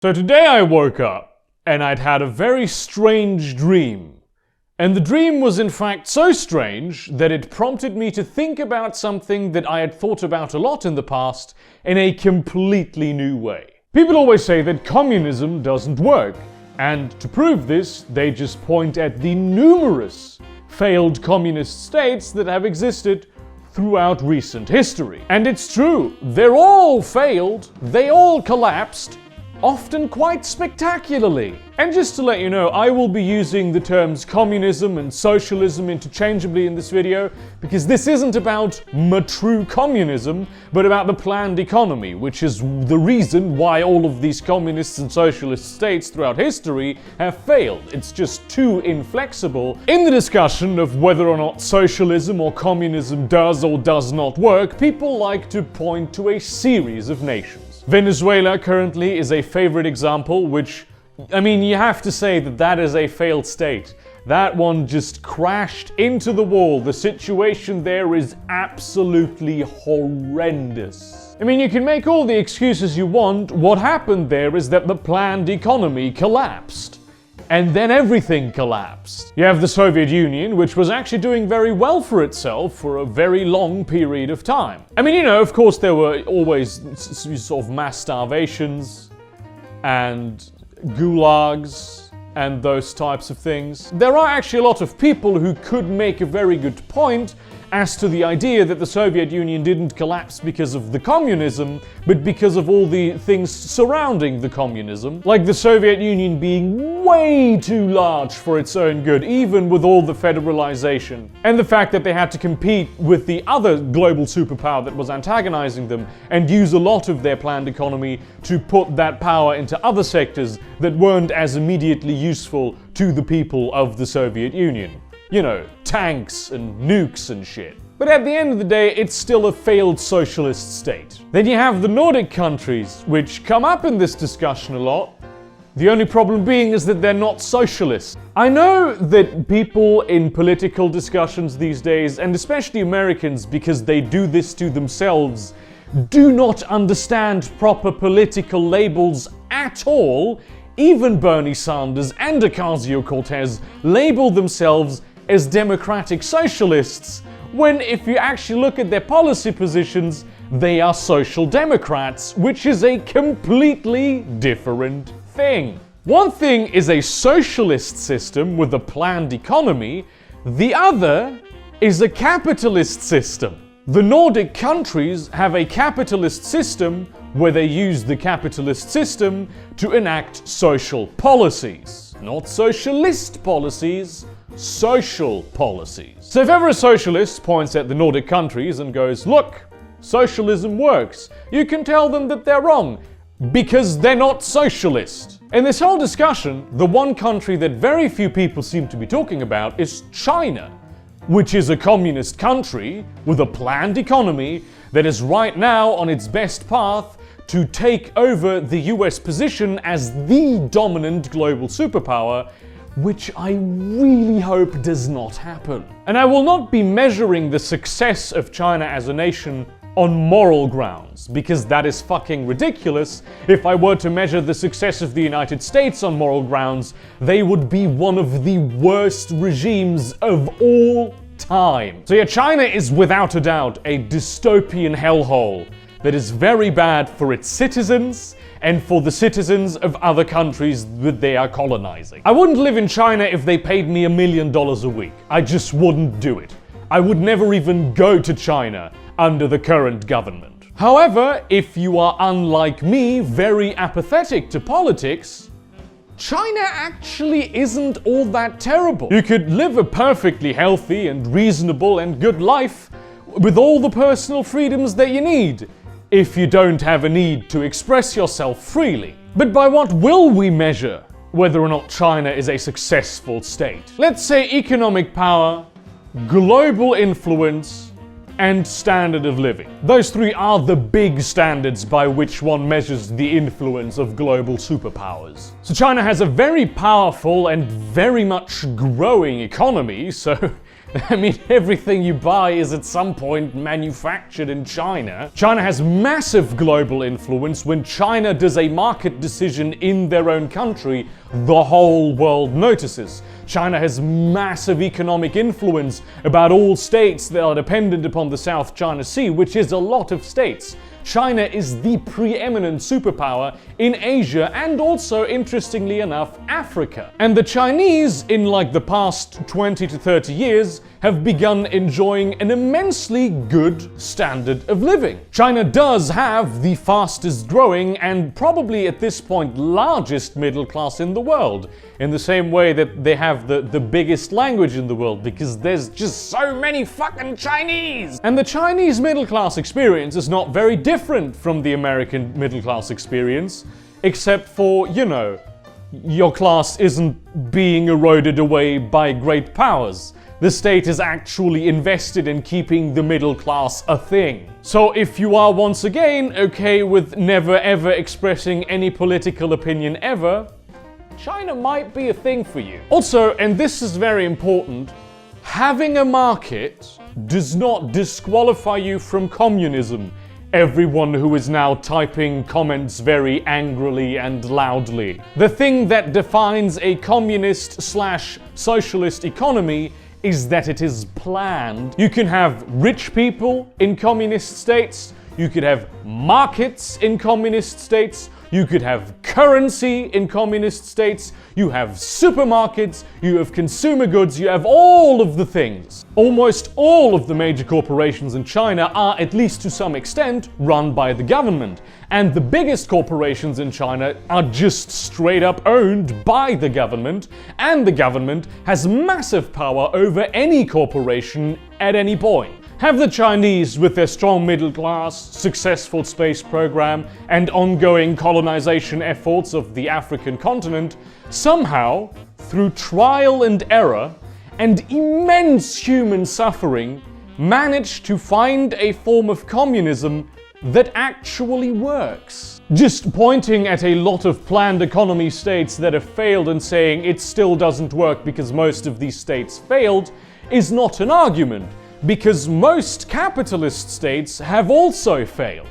So today I woke up and I'd had a very strange dream. And the dream was in fact so strange that it prompted me to think about something that I had thought about a lot in the past in a completely new way. People always say that communism doesn't work, and to prove this, they just point at the numerous failed communist states that have existed throughout recent history. And it's true, they're all failed, they all collapsed, often quite spectacularly. And just to let you know, I will be using the terms communism and socialism interchangeably in this video, because this isn't about true communism, but about the planned economy, which is the reason why all of these communist and socialist states throughout history have failed. It's just too inflexible. In the discussion of whether or not socialism or communism does or does not work, people like to point to a series of nations. Venezuela currently is a favorite example, which, I mean, you have to say that that is a failed state. That one just crashed into the wall. The situation there is absolutely horrendous. I mean, you can make all the excuses you want. What happened there is that the planned economy collapsed. And then everything collapsed. You have the Soviet Union, which was actually doing very well for itself for a very long period of time. I mean, you know, of course there were always sort of mass starvations and gulags and those types of things. There are actually a lot of people who could make a very good point as to the idea that the Soviet Union didn't collapse because of the communism, but because of all the things surrounding the communism, like the Soviet Union being way too large for its own good, even with all the federalization, and the fact that they had to compete with the other global superpower that was antagonizing them and use a lot of their planned economy to put that power into other sectors that weren't as immediately useful to the people of the Soviet Union. You know, tanks and nukes and shit. But at the end of the day, it's still a failed socialist state. Then you have the Nordic countries, which come up in this discussion a lot. The only problem being is that they're not socialist. I know that people in political discussions these days, and especially Americans because they do this to themselves, do not understand proper political labels at all. Even Bernie Sanders and Ocasio-Cortez label themselves as democratic socialists, when if you actually look at their policy positions, they are social democrats, which is a completely different thing. One thing is a socialist system with a planned economy, the other is a capitalist system. The Nordic countries have a capitalist system where they use the capitalist system to enact social policies. Not socialist policies, social policies. So if ever a socialist points at the Nordic countries and goes, "Look, socialism works," you can tell them that they're wrong, because they're not socialist. In this whole discussion, the one country that very few people seem to be talking about is China, which is a communist country with a planned economy that is right now on its best path to take over the US position as the dominant global superpower, which I really hope does not happen. And I will not be measuring the success of China as a nation on moral grounds, because that is fucking ridiculous. If I were to measure the success of the United States on moral grounds, they would be one of the worst regimes of all time. So yeah, China is without a doubt a dystopian hellhole that is very bad for its citizens and for the citizens of other countries that they are colonizing. I wouldn't live in China if they paid me $1 million a week. I just wouldn't do it. I would never even go to China under the current government. However, if you are, unlike me, very apathetic to politics, China actually isn't all that terrible. You could live a perfectly healthy and reasonable and good life with all the personal freedoms that you need, if you don't have a need to express yourself freely. But by what will we measure whether or not China is a successful state? Let's say economic power, global influence, and standard of living. Those three are the big standards by which one measures the influence of global superpowers. So China has a very powerful and very much growing economy, so I mean, everything you buy is at some point manufactured in China. China has massive global influence. When China does a market decision in their own country, the whole world notices. China has massive economic influence about all states that are dependent upon the South China Sea, which is a lot of states. China is the preeminent superpower in Asia and also, interestingly enough, Africa. And the Chinese, in like the past 20 to 30 years, have begun enjoying an immensely good standard of living. China does have the fastest growing and probably at this point largest middle class in the world, in the same way that they have the biggest language in the world, because there's just so many fucking Chinese! And the Chinese middle class experience is not very different from the American middle class experience, except for, you know, your class isn't being eroded away by great powers. The state is actually invested in keeping the middle class a thing. So if you are once again okay with never ever expressing any political opinion ever, China might be a thing for you. Also, and this is very important, having a market does not disqualify you from communism. Everyone who is now typing comments very angrily and loudly. The thing that defines a communist/socialist economy is that it is planned. You can have rich people in communist states, you could have markets in communist states, you could have currency in communist states, you have supermarkets, you have consumer goods, you have all of the things. Almost all of the major corporations in China are, at least to some extent, run by the government. And the biggest corporations in China are just straight up owned by the government, and the government has massive power over any corporation at any point. Have the Chinese, with their strong middle class, successful space program, and ongoing colonization efforts of the African continent, somehow, through trial and error and immense human suffering, managed to find a form of communism that actually works. Just pointing at a lot of planned economy states that have failed and saying it still doesn't work because most of these states failed is not an argument, because most capitalist states have also failed.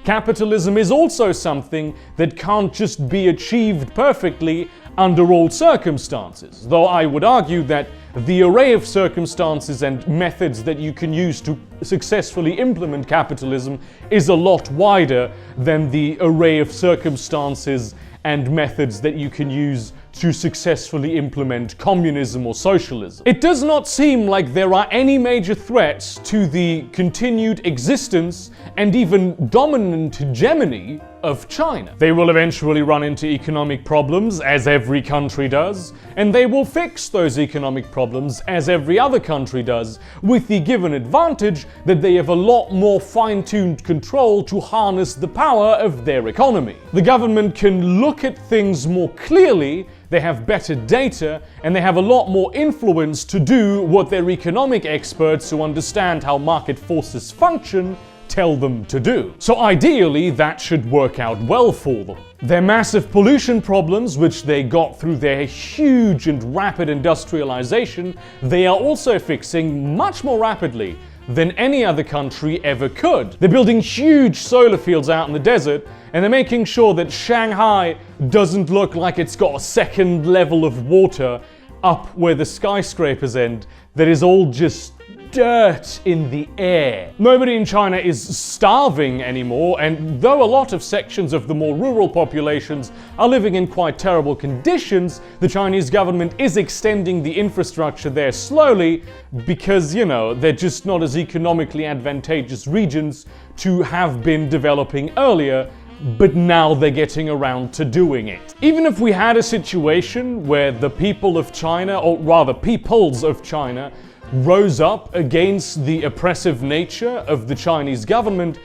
Capitalism is also something that can't just be achieved perfectly under all circumstances, though I would argue that the array of circumstances and methods that you can use to successfully implement capitalism is a lot wider than the array of circumstances and methods that you can use to successfully implement communism or socialism. It does not seem like there are any major threats to the continued existence and even dominant hegemony of China. They will eventually run into economic problems, as every country does, and they will fix those economic problems, as every other country does, with the given advantage that they have a lot more fine-tuned control to harness the power of their economy. The government can look at things more clearly, they have better data, and they have a lot more influence to do what their economic experts who understand how market forces function tell them to do. So ideally, that should work out well for them. Their massive pollution problems, which they got through their huge and rapid industrialization, they are also fixing much more rapidly than any other country ever could. They're building huge solar fields out in the desert, and they're making sure that Shanghai doesn't look like it's got a second level of water up where the skyscrapers end, that is all just dirt in the air. Nobody in China is starving anymore, and though a lot of sections of the more rural populations are living in quite terrible conditions, the Chinese government is extending the infrastructure there slowly because, you know, they're just not as economically advantageous regions to have been developing earlier, but now they're getting around to doing it. Even if we had a situation where the people of China, or rather peoples of China, rose up against the oppressive nature of the Chinese government,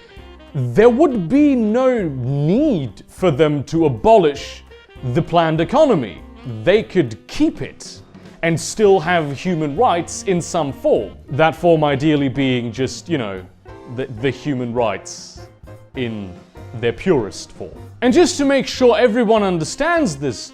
there would be no need for them to abolish the planned economy. They could keep it and still have human rights in some form. That form ideally being just, you know, the human rights in their purest form. And just to make sure everyone understands this,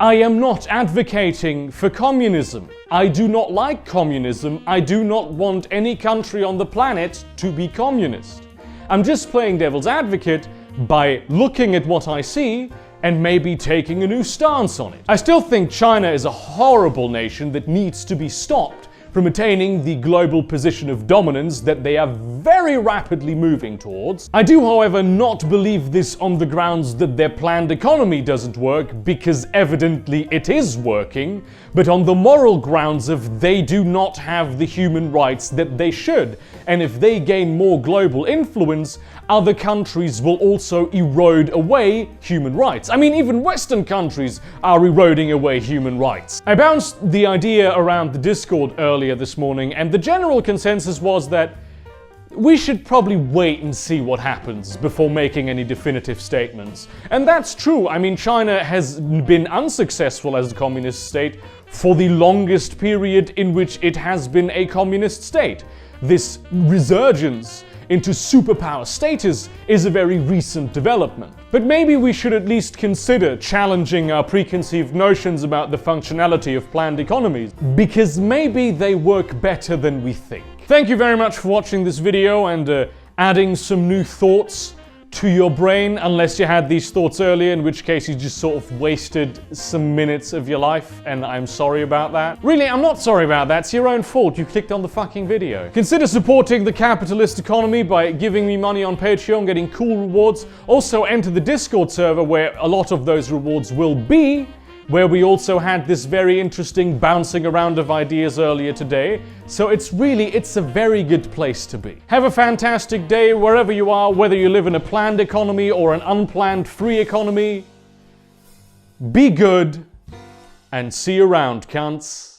I am not advocating for communism. I do not like communism. I do not want any country on the planet to be communist. I'm just playing devil's advocate by looking at what I see and maybe taking a new stance on it. I still think China is a horrible nation that needs to be stopped from attaining the global position of dominance that they are very rapidly moving towards. I do, however, not believe this on the grounds that their planned economy doesn't work, because evidently it is working, but on the moral grounds of they do not have the human rights that they should. And if they gain more global influence, other countries will also erode away human rights. I mean, even Western countries are eroding away human rights. I bounced the idea around the Discord earlier this morning, and the general consensus was that we should probably wait and see what happens before making any definitive statements. And that's true. I mean, China has been unsuccessful as a communist state for the longest period in which it has been a communist state. This resurgence into superpower status is a very recent development. But maybe we should at least consider challenging our preconceived notions about the functionality of planned economies, because maybe they work better than we think. Thank you very much for watching this video and adding some new thoughts to your brain, unless you had these thoughts earlier, in which case you just sort of wasted some minutes of your life, and I'm sorry about that. Really, I'm not sorry about that. It's your own fault. You clicked on the fucking video. Consider supporting the capitalist economy by giving me money on Patreon, getting cool rewards. Also, enter the Discord server where a lot of those rewards will be, where we also had this very interesting bouncing around of ideas earlier today. So it's a very good place to be. Have a fantastic day wherever you are, whether you live in a planned economy or an unplanned free economy. Be good and see you around, cunts.